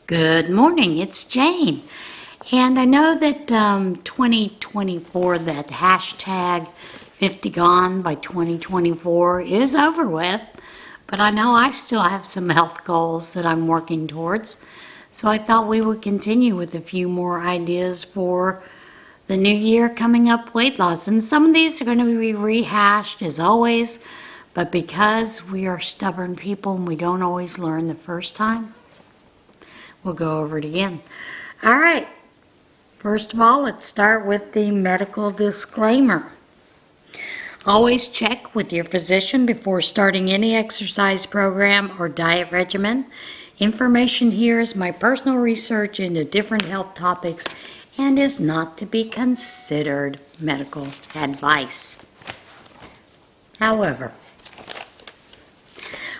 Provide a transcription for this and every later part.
Good morning, it's Jane. And I know that 2024, that hashtag 50 gone by 2024 is over with, but I know I still have some health goals that I'm working towards. So I thought we would continue with a few more ideas for the new year coming up, weight loss. And some of these are going to be rehashed as always, but because we are stubborn people and we don't always learn the first time, we'll go over it again. All right. First of all, let's start with the medical disclaimer. Always check with your physician before starting any exercise program or diet regimen. Information here is my personal research into different health topics and is not to be considered medical advice. However,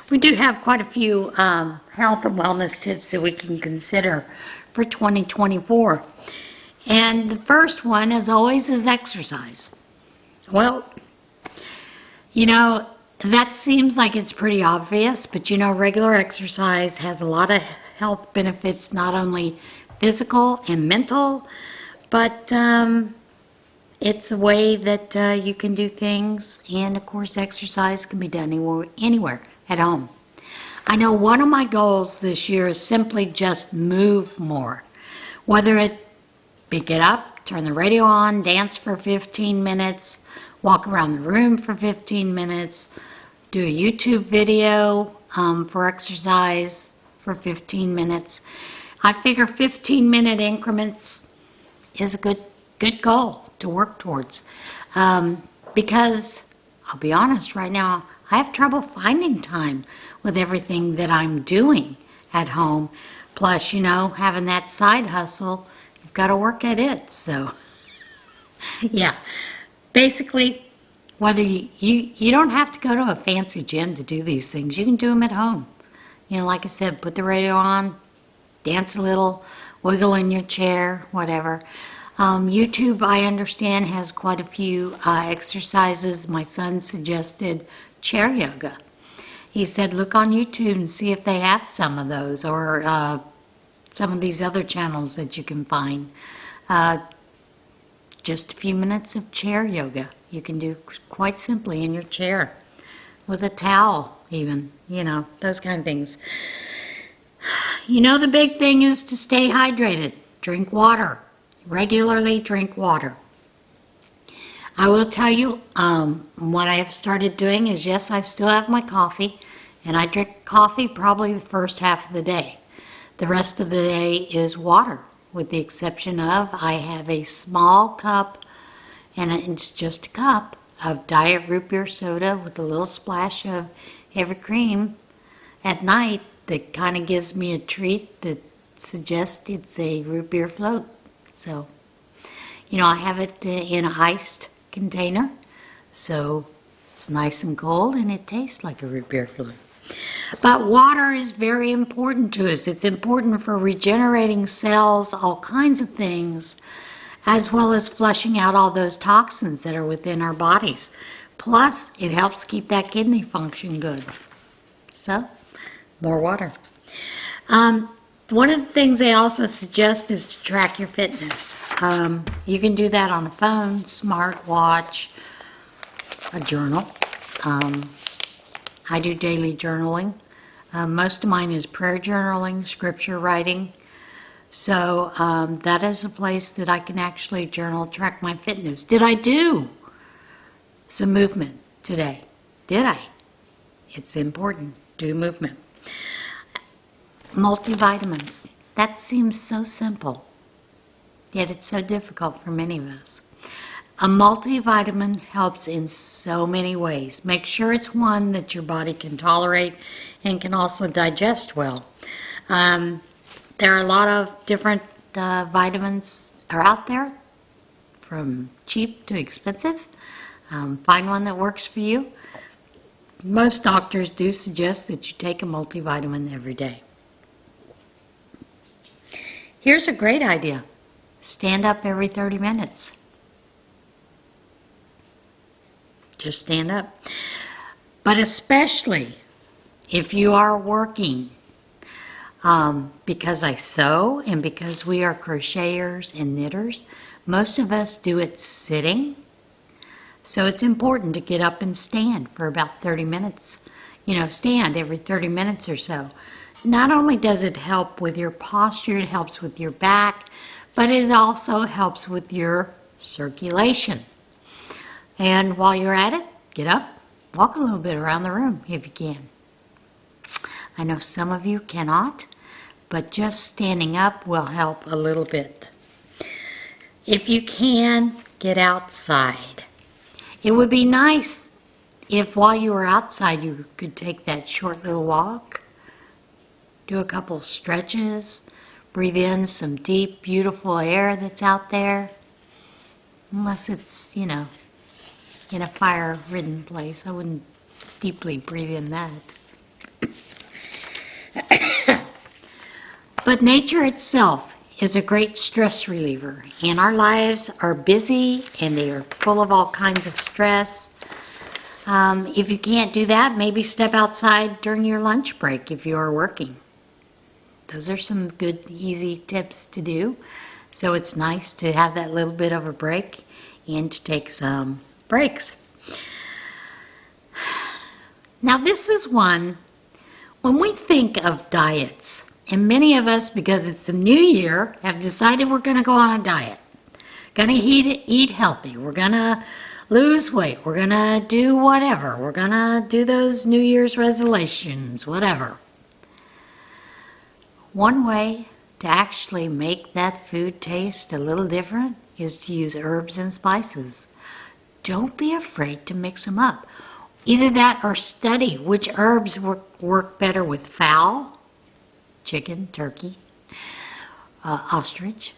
we do have quite a few health and wellness tips that we can consider for 2024. And the first one, as always, is exercise. Well, that seems like it's pretty obvious, but regular exercise has a lot of health benefits, not only physical and mental, but it's a way that you can do things. And of course, exercise can be done anywhere at home. I know one of my goals this year is simply just move more. Whether it be get up, turn the radio on, dance for 15 minutes, walk around the room for 15 minutes, do a YouTube video for exercise for 15 minutes. I figure 15-minute increments is a good goal to work towards. Because, I'll be honest, right now, I have trouble finding time with everything that I'm doing at home. Plus, having that side hustle, you've got to work at it. So, yeah. Basically, whether you don't have to go to a fancy gym to do these things. You can do them at home. Like I said, put the radio on, dance a little, wiggle in your chair, whatever. YouTube, I understand, has quite a few exercises. My son suggested chair yoga. He said, look on YouTube and see if they have some of those, or some of these other channels that you can find. Just a few minutes of chair yoga. You can do quite simply in your chair with a towel even, those kind of things. The big thing is to stay hydrated. Drink water. Regularly drink water. I will tell you, what I have started doing is, yes, I still have my coffee, and I drink coffee probably the first half of the day. The rest of the day is water, with the exception of I have a small cup, and it's just a cup, of diet root beer soda with a little splash of heavy cream at night that kind of gives me a treat that suggests it's a root beer float. So, I have it in an iced container, so it's nice and cold and it tastes like a root beer float. But water is very important to us. It's important for regenerating cells, all kinds of things, as well as flushing out all those toxins that are within our bodies. Plus, it helps keep that kidney function good. So, more water. One of the things they also suggest is to track your fitness. You can do that on a phone, smartwatch, a journal. I do daily journaling. Most of mine is prayer journaling, scripture writing. So that is a place that I can actually journal, track my fitness. Did I do some movement today? Did I? It's important. Do movement. Multivitamins. That seems so simple, yet it's so difficult for many of us. A multivitamin helps in so many ways. Make sure it's one that your body can tolerate and can also digest well. There are a lot of different vitamins are out there, from cheap to expensive. Find one that works for you. Most doctors do suggest that you take a multivitamin every day. Here's a great idea. Stand up every 30 minutes. Just stand up. But especially if you are working, Because I sew and because we are crocheters and knitters, most of us do it sitting. So it's important to get up and stand for about 30 minutes. Stand every 30 minutes or so. Not only does it help with your posture, it helps with your back, but it also helps with your circulation. And while you're at it, get up, walk a little bit around the room if you can. I know some of you cannot, but just standing up will help a little bit. If you can, get outside. It would be nice if while you were outside you could take that short little walk, do a couple stretches, breathe in some deep, beautiful air that's out there. Unless it's, in a fire-ridden place. I wouldn't deeply breathe in that. But nature itself is a great stress reliever, and our lives are busy and they are full of all kinds of stress. If you can't do that, maybe step outside during your lunch break if you are working. Those are some good, easy tips to do. So it's nice to have that little bit of a break and to take some breaks. Now this is one, when we think of diets, and many of us, because it's the new year, have decided we're going to go on a diet. Going to eat healthy. We're going to lose weight. We're going to do whatever. We're going to do those New Year's resolutions, whatever. One way to actually make that food taste a little different is to use herbs and spices. Don't be afraid to mix them up. Either that or study which herbs work better with fowl, chicken, turkey, ostrich.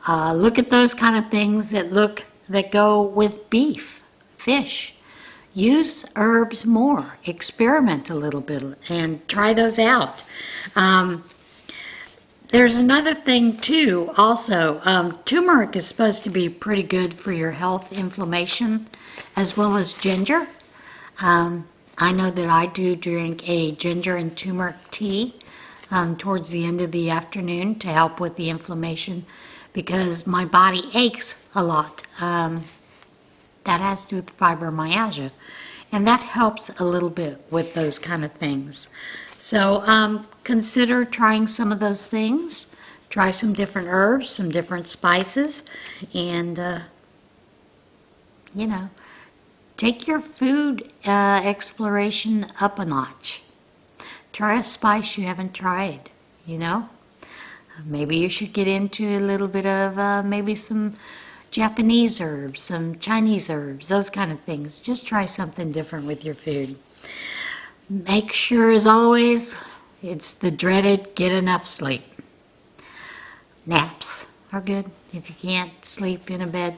Look at those kind of things that go with beef, fish. Use herbs more. Experiment a little bit and try those out. There's another thing too also. Turmeric is supposed to be pretty good for your health, inflammation, as well as ginger. I know that I do drink a ginger and turmeric tea towards the end of the afternoon to help with the inflammation because my body aches a lot. That has to do with fibromyalgia, and that helps a little bit with those kind of things. So consider trying some of those things. Try some different herbs, some different spices, and take your food exploration up a notch. Try a spice you haven't tried, Maybe you should get into a little bit of maybe some Japanese herbs, some Chinese herbs, those kind of things. Just try something different with your food. Make sure, as always, it's the dreaded get enough sleep. Naps are good if you can't sleep in a bed,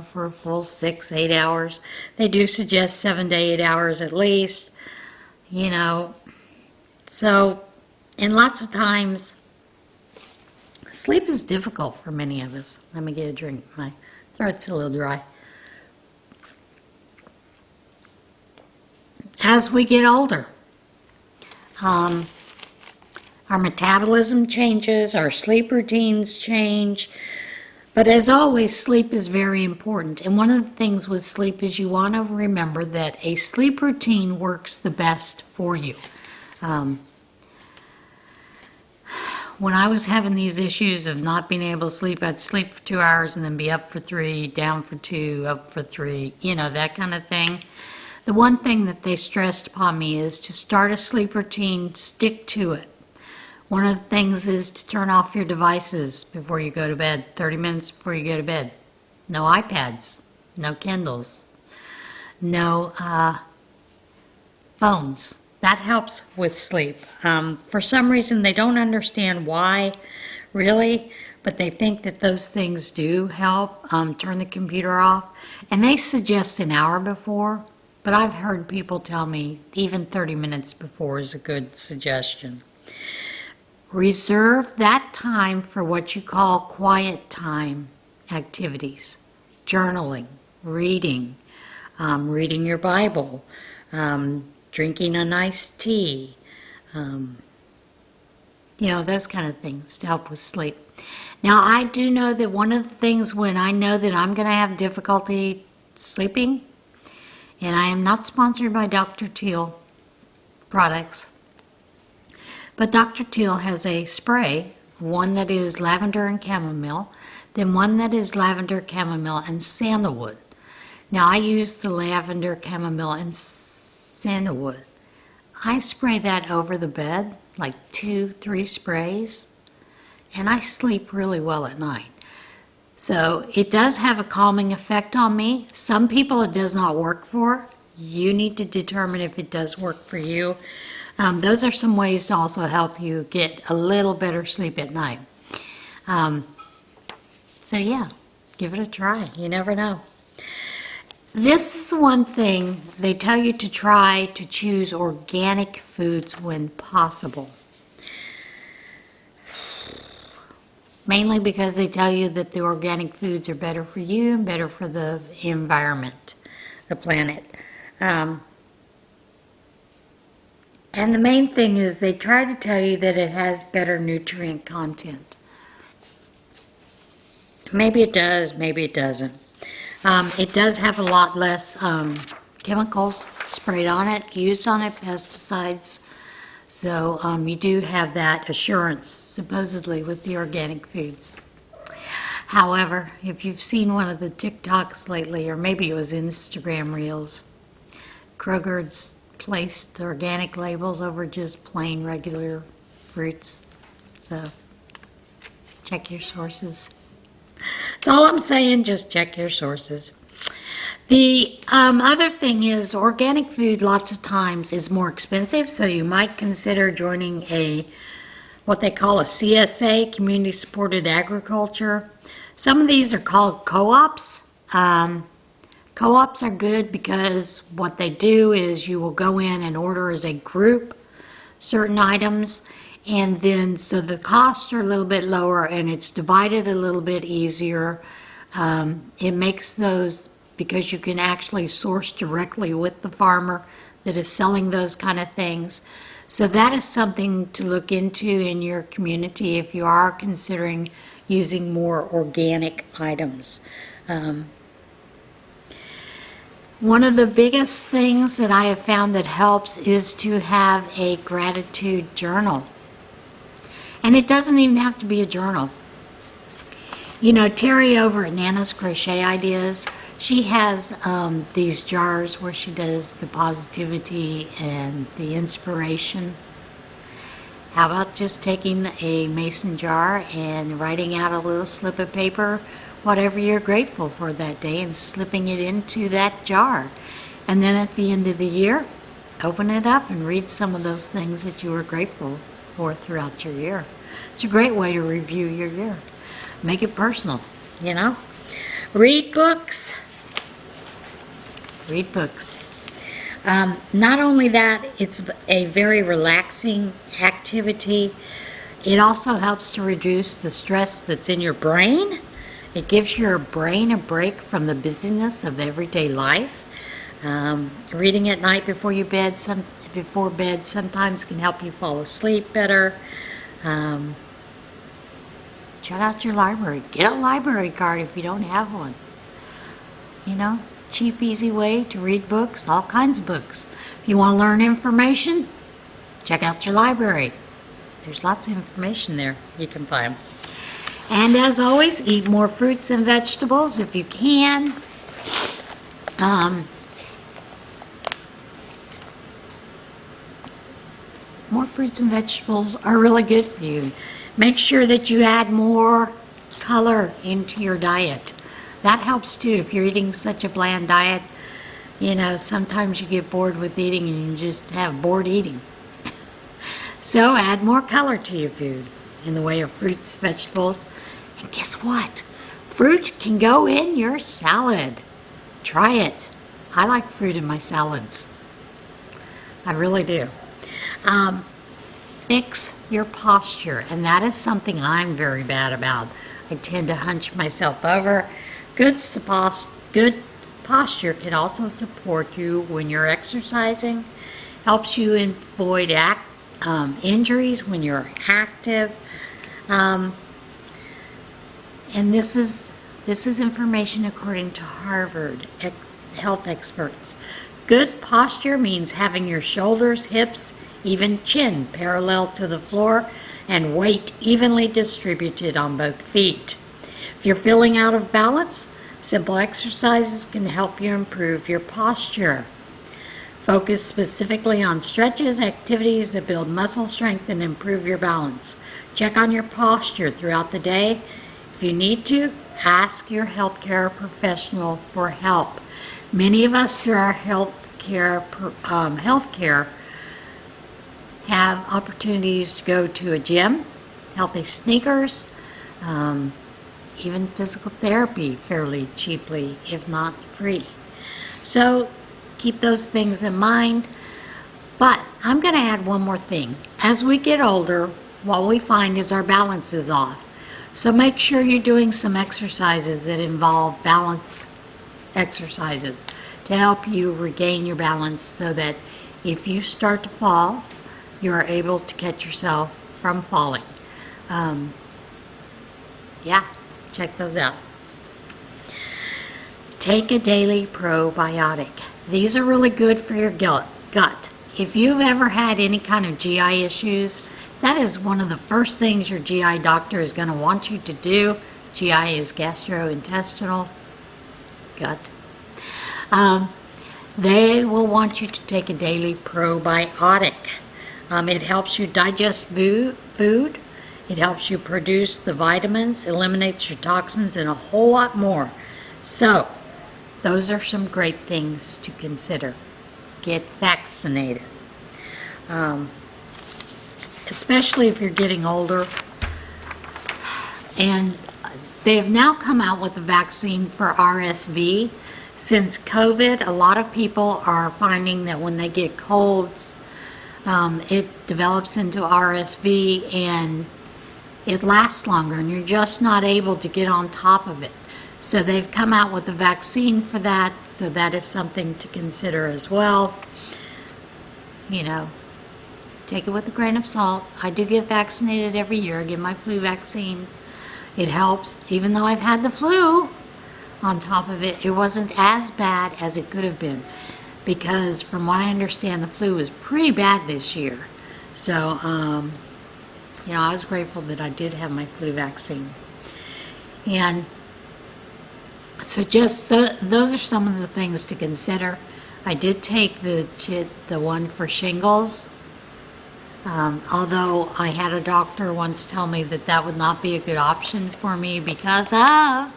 for a full 6-8 hours. They do suggest 7 to 8 hours at least, So, and lots of times, sleep is difficult for many of us. Let me get a drink. My throat's a little dry. As we get older, our metabolism changes, our sleep routines change, but as always, sleep is very important. And one of the things with sleep is you want to remember that a sleep routine works the best for you. When I was having these issues of not being able to sleep, I'd sleep for 2 hours and then be up for 3, down for 2, up for 3, that kind of thing. The one thing that they stressed upon me is to start a sleep routine, stick to it. One of the things is to turn off your devices before you go to bed, 30 minutes before you go to bed. No iPads, no Kindles, no phones. That helps with sleep. For some reason, they don't understand why, really, but they think that those things do help. Turn the computer off. And they suggest an hour before, but I've heard people tell me even 30 minutes before is a good suggestion. Reserve that time for what you call quiet time activities. Journaling, reading, reading your Bible, drinking a nice tea, those kind of things to help with sleep. Now, I do know that one of the things when I know that I'm going to have difficulty sleeping, and I am not sponsored by Dr. Teal products, but Dr. Teal has a spray, one that is lavender and chamomile, then one that is lavender, chamomile, and sandalwood. Now, I use the lavender, chamomile, and sandalwood. I spray that over the bed, like 2-3 sprays, and I sleep really well at night. So it does have a calming effect on me. Some people it does not work for. You need to determine if it does work for you. Those are some ways to also help you get a little better sleep at night. So yeah, give it a try. You never know. This is one thing they tell you to try to choose organic foods when possible. Mainly because they tell you that the organic foods are better for you and better for the environment, the planet. And the main thing is they try to tell you that it has better nutrient content. Maybe it does, maybe it doesn't. It does have a lot less chemicals sprayed on it, used on it, pesticides. So you do have that assurance, supposedly, with the organic foods. However, if you've seen one of the TikToks lately, or maybe it was Instagram Reels, Kroger's placed organic labels over just plain regular fruits. So check your sources. That's all I'm saying, just check your sources. The other thing is organic food lots of times is more expensive, so you might consider joining what they call a CSA, Community Supported Agriculture. Some of these are called co-ops. Co-ops are good because what they do is you will go in and order as a group certain items, and then so the costs are a little bit lower and it's divided a little bit easier. It makes those, because you can actually source directly with the farmer that is selling those kind of things. So that is something to look into in your community if you are considering using more organic items. One of the biggest things that I have found that helps is to have a gratitude journal. And it doesn't even have to be a journal. You know, Terry over at Nana's Crochet Ideas, she has these jars where she does the positivity and the inspiration. How about just taking a mason jar and writing out a little slip of paper, whatever you're grateful for that day, and slipping it into that jar. And then at the end of the year, open it up and read some of those things that you were grateful for throughout your year. It's a great way to review your year. Make it personal, you know. Read books. Read books. Not only that, it's a very relaxing activity. It also helps to reduce the stress that's in your brain. It gives your brain a break from the busyness of everyday life. Reading at night before bed sometimes can help you fall asleep better. Check out your library. Get a library card if you don't have one. You know, cheap, easy way to read books, all kinds of books. If you want to learn information, check out your library. There's lots of information there you can find. And as always, eat more fruits and vegetables if you can. More fruits and vegetables are really good for you. Make sure that you add more color into your diet. That helps too. If you're eating such a bland diet, you know, sometimes you get bored with eating and you just have bored eating. So add more color to your food in the way of fruits, vegetables. And guess what? Fruit can go in your salad. Try it. I like fruit in my salads. I really do. Fix your posture, and that is something I'm very bad about. I tend to hunch myself over. Good posture can also support you when you're exercising. Helps you avoid injuries when you're active. And this is information according to Harvard health experts. Good posture means having your shoulders, hips, even chin parallel to the floor and weight evenly distributed on both feet. If you're feeling out of balance, simple exercises can help you improve your posture. Focus specifically on stretches, activities that build muscle strength and improve your balance. Check on your posture throughout the day. If you need to, ask your healthcare professional for help. Many of us through our healthcare have opportunities to go to a gym, healthy sneakers, even physical therapy fairly cheaply, if not free. So keep those things in mind. But I'm going to add one more thing. As we get older, what we find is our balance is off. So make sure you're doing some exercises that involve balance exercises to help you regain your balance so that if you start to fall, you're able to catch yourself from falling. Yeah, check those out. Take a daily probiotic. These are really good for your gut. If you've ever had any kind of GI issues, that is one of the first things your GI doctor is going to want you to do. GI is gastrointestinal gut. They will want you to take a daily probiotic. It helps you digest food. It helps you produce the vitamins, eliminates your toxins, and a whole lot more. So, those are some great things to consider. Get vaccinated. Especially if you're getting older. And they have now come out with a vaccine for RSV. Since COVID, a lot of people are finding that when they get colds, it develops into RSV and it lasts longer and you're just not able to get on top of it. So they've come out with a vaccine for that, so that is something to consider as well. You know, take it with a grain of salt. I do get vaccinated every year. I get my flu vaccine. It helps, even though I've had the flu. On top of it, it wasn't as bad as it could have been because from what I understand, the flu was pretty bad this year. So, you know, I was grateful that I did have my flu vaccine. And so those are some of the things to consider. I did take the one for shingles, although I had a doctor once tell me that that would not be a good option for me because of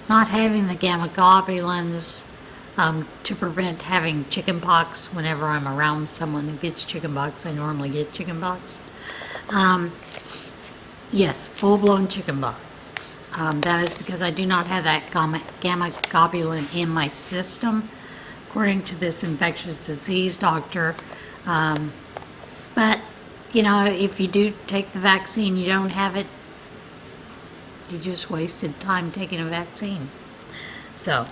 not having the gamma globulins to prevent having chickenpox whenever I'm around someone who gets chickenpox. I normally get chickenpox. Yes, full-blown chickenpox. That is because I do not have that gamma globulin in my system, according to this infectious disease doctor. But, you know, if you do take the vaccine, you don't have it, you just wasted time taking a vaccine. So,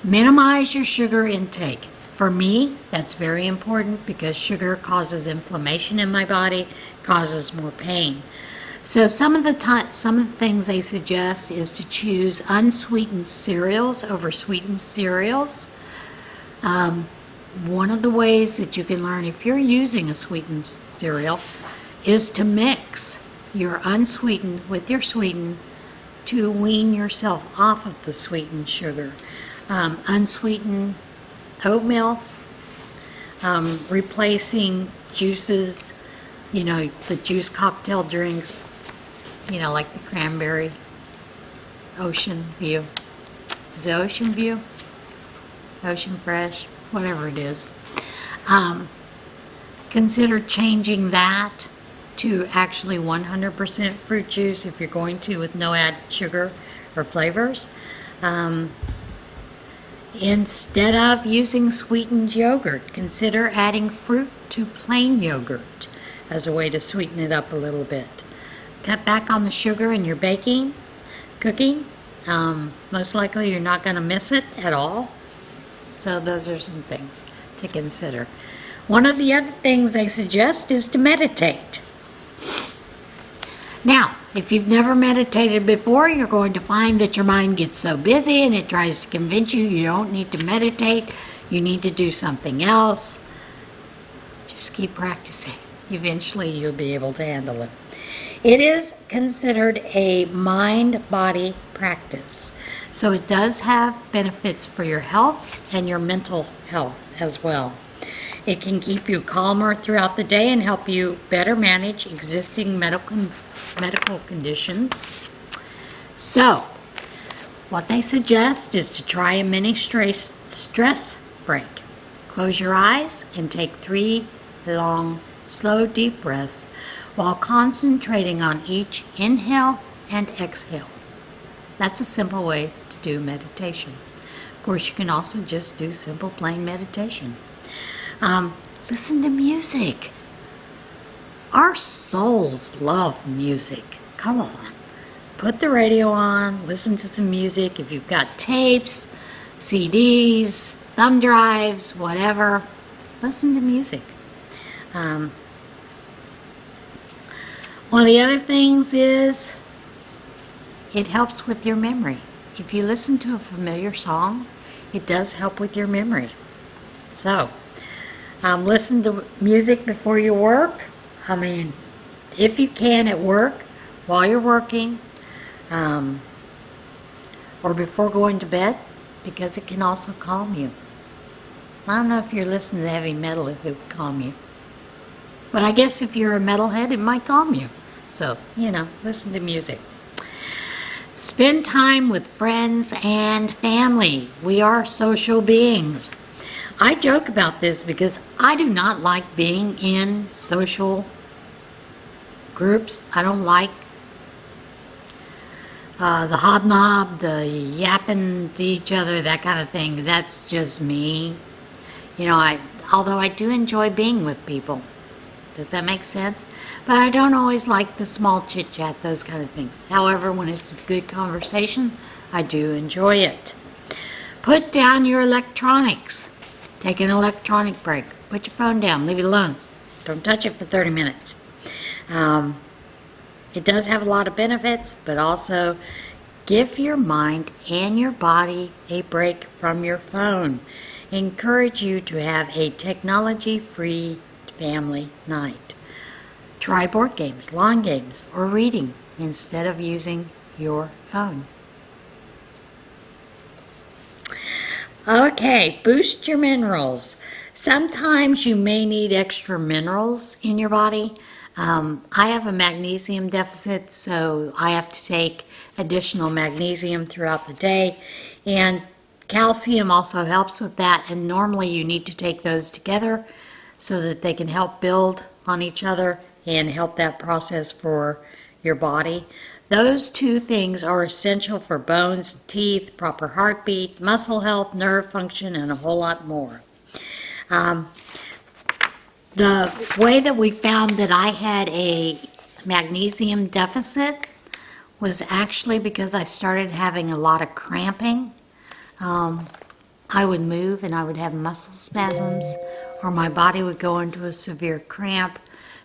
minimize your sugar intake. For me, that's very important because sugar causes inflammation in my body, causes more pain. So some of the things they suggest is to choose unsweetened cereals over sweetened cereals. One of the ways that you can learn if you're using a sweetened cereal is to mix your unsweetened with your sweetened to wean yourself off of the sweetened sugar. Unsweetened oatmeal, replacing juices, you know, the juice cocktail drinks, you know, like the cranberry, Ocean View. Is it Ocean View? Ocean Fresh, whatever it is. Consider changing that to actually 100% fruit juice if you're going to, with no added sugar or flavors. Instead of using sweetened yogurt, consider adding fruit to plain yogurt as a way to sweeten it up a little bit. Cut back on the sugar in your baking, cooking. Most likely you're not going to miss it at all. So those are some things to consider. One of the other things they suggest is to meditate. Now, if you've never meditated before, you're going to find that your mind gets so busy and it tries to convince you you don't need to meditate, you need to do something else. Just keep practicing. Eventually you'll be able to handle it. It is considered a mind-body practice. So it does have benefits for your health and your mental health as well. It can keep you calmer throughout the day and help you better manage existing medical conditions. So, what they suggest is to try a mini stress break. Close your eyes and take 3 long, slow, deep breaths while concentrating on each inhale and exhale. That's a simple way to do meditation. Of course, you can also just do simple, plain meditation. Listen to music. Our souls love music. Come on. Put the radio on, listen to some music. If you've got tapes, CDs, thumb drives, whatever, listen to music. One of the other things is it helps with your memory. If you listen to a familiar song, it does help with your memory. So, listen to music before you work. I mean, if you can at work, while you're working, or before going to bed, because it can also calm you. I don't know if you're listening to heavy metal if it would calm you. But I guess if you're a metalhead, it might calm you. So, listen to music. Spend time with friends and family. We are social beings. I joke about this because I do not like being in social groups. I don't like the hobnob, the yapping to each other, that kind of thing. That's just me. Although I do enjoy being with people. Does that make sense? But I don't always like the small chit-chat, those kind of things. However, when it's a good conversation, I do enjoy it. Put down your electronics. Take an electronic break. Put your phone down. Leave it alone. Don't touch it for 30 minutes. It does have a lot of benefits, but also give your mind and your body a break from your phone. Encourage you to have a technology-free family night. Try board games, lawn games, or reading instead of using your phone. Okay, boost your minerals. Sometimes you may need extra minerals in your body. I have a magnesium deficit, so I have to take additional magnesium throughout the day, and calcium also helps with that, and normally you need to take those together so that they can help build on each other and help that process for your body. Those two things are essential for bones, teeth, proper heartbeat, muscle health, nerve function, and a whole lot more. The way that we found that I had a magnesium deficit was actually because I started having a lot of cramping. I would move and I would have muscle spasms, or my body would go into a severe cramp.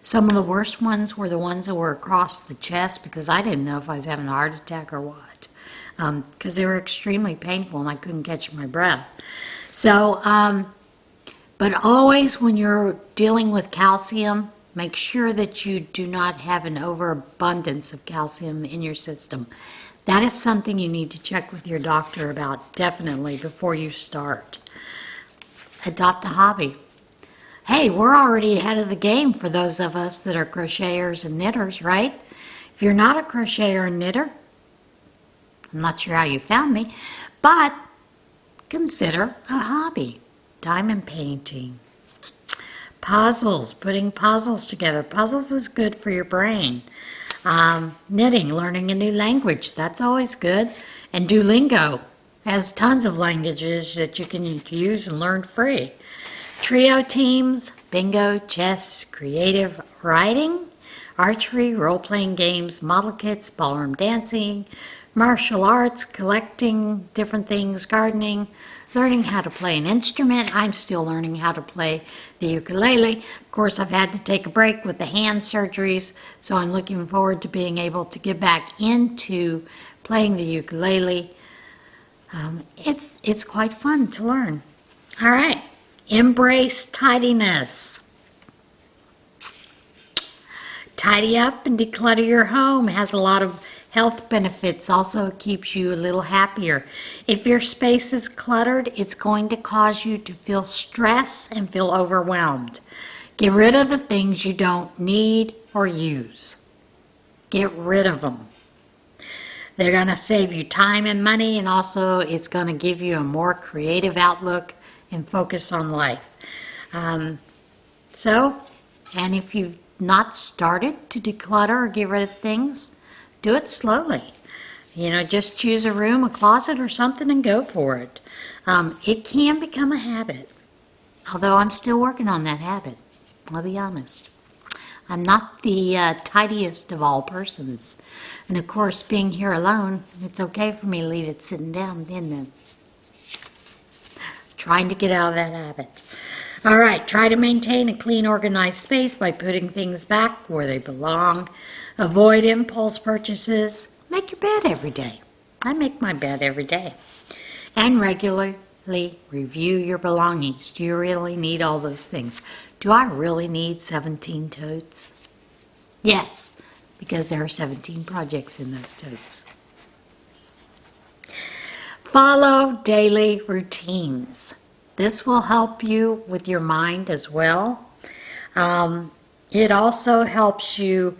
Some of the worst ones were the ones that were across the chest, because I didn't know if I was having a heart attack or what, because they were extremely painful and I couldn't catch my breath. So, but always when you're dealing with calcium, make sure that you do not have an overabundance of calcium in your system. That is something you need to check with your doctor about definitely before you start. Adopt a hobby. Hey, we're already ahead of the game for those of us that are crocheters and knitters, right? If you're not a crocheter and knitter, I'm not sure how you found me, but consider a hobby. Diamond painting. Puzzles, putting puzzles together. Puzzles is good for your brain. Knitting, learning a new language, that's always good. And Duolingo has tons of languages that you can use and learn free. Trio teams, bingo, chess, creative writing, archery, role-playing games, model kits, ballroom dancing, martial arts, collecting different things, gardening, learning how to play an instrument. I'm still learning how to play the ukulele. Of course, I've had to take a break with the hand surgeries, so I'm looking forward to being able to get back into playing the ukulele. It's quite fun to learn. All right, embrace tidiness. Tidy up and declutter your home. It has a lot of health benefits. Also, it keeps you a little happier. If your space is cluttered, it's going to cause you to feel stress and feel overwhelmed. Get rid of the things you don't need or use. Get rid of them. They're going to save you time and money, and also it's going to give you a more creative outlook and focus on life. And if you've not started to declutter or get rid of things, do it slowly. Just choose a room, a closet, or something and go for it. It can become a habit, although I'm still working on that habit. I'll be honest. I'm not the tidiest of all persons. And of course, being here alone, it's okay for me to leave it sitting down, isn't it? Trying to get out of that habit. All right, try to maintain a clean, organized space by putting things back where they belong. Avoid impulse purchases. Make your bed every day. I make my bed every day. And regularly review your belongings. Do you really need all those things? Do I really need 17 totes? Yes, because there are 17 projects in those totes. Follow daily routines. This will help you with your mind as well. It also helps you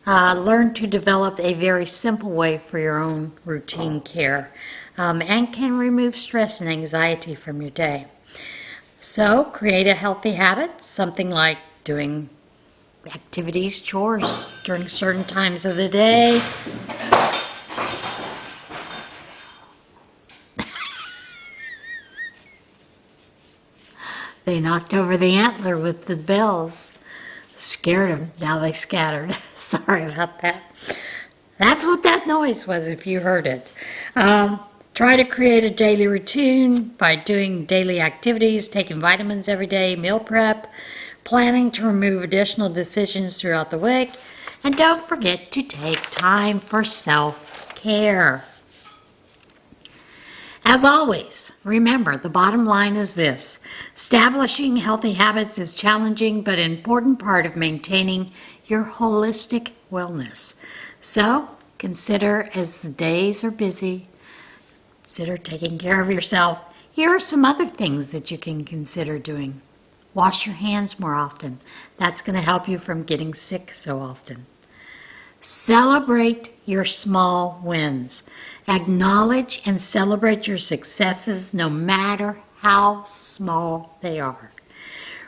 learn to develop a very simple way for your own routine care, and can remove stress and anxiety from your day. So create a healthy habit, something like doing activities, chores during certain times of the day. They knocked over the antler with the bells. Scared them. Now they scattered. Sorry about that. That's what that noise was if you heard it. Try to create a daily routine by doing daily activities, taking vitamins every day, meal prep, planning to remove additional decisions throughout the week, and don't forget to take time for self-care. As always, remember, the bottom line is this: establishing healthy habits is challenging but an important part of maintaining your holistic wellness. So, consider, as the days are busy, consider taking care of yourself. Here are some other things that you can consider doing. Wash your hands more often. That's going to help you from getting sick so often. Celebrate your small wins. Acknowledge and celebrate your successes no matter how small they are.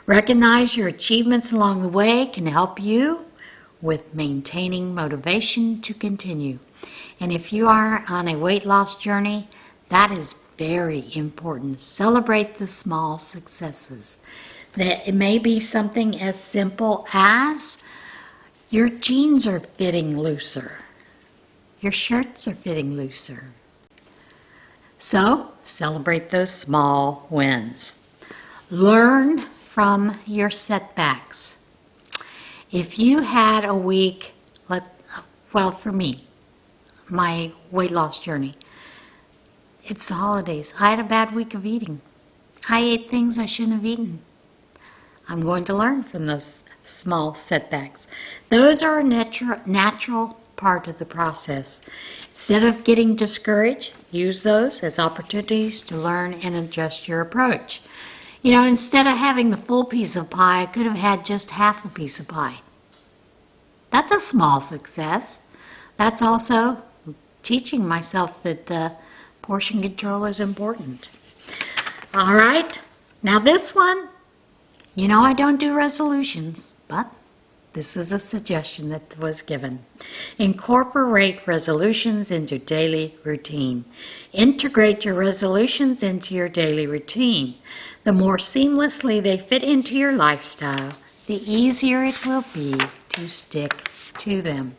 Recognize your achievements along the way can help you with maintaining motivation to continue. And if you are on a weight loss journey, that is very important. Celebrate the small successes. That it may be something as simple as your jeans are fitting looser. Your shirts are fitting looser. So, celebrate those small wins. Learn from your setbacks. If you had a week, for me, my weight loss journey, it's the holidays. I had a bad week of eating. I ate things I shouldn't have eaten. I'm going to learn from those small setbacks. Those are a natural part of the process. Instead of getting discouraged, use those as opportunities to learn and adjust your approach. Instead of having the full piece of pie, I could have had just half a piece of pie. That's a small success. That's also teaching myself that the portion control is important. All right, now this one, I don't do resolutions, but this is a suggestion that was given. Incorporate resolutions into daily routine. Integrate your resolutions into your daily routine. The more seamlessly they fit into your lifestyle, the easier it will be to stick to them.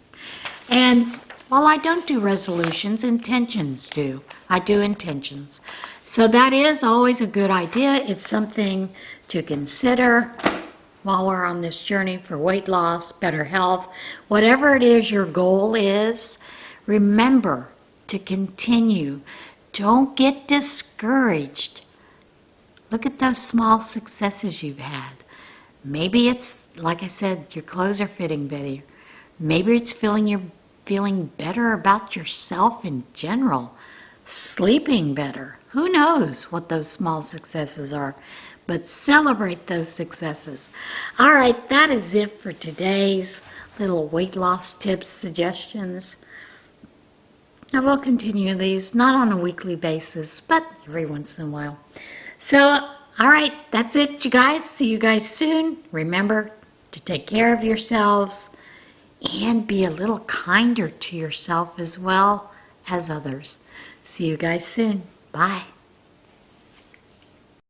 And while I don't do resolutions, intentions do. I do intentions. So that is always a good idea. It's something to consider while we're on this journey for weight loss, better health, whatever it is your goal is. Remember to continue. Don't get discouraged. Look at those small successes you've had. Maybe it's, like I said, your clothes are fitting better. Maybe it's feeling better about yourself in general. Sleeping better. Who knows what those small successes are? But celebrate those successes. All right, that is it for today's little weight loss tips, suggestions. I will continue these, not on a weekly basis, but every once in a while. So, all right, that's it, you guys. See you guys soon. Remember to take care of yourselves and be a little kinder to yourself as well as others. See you guys soon. Bye.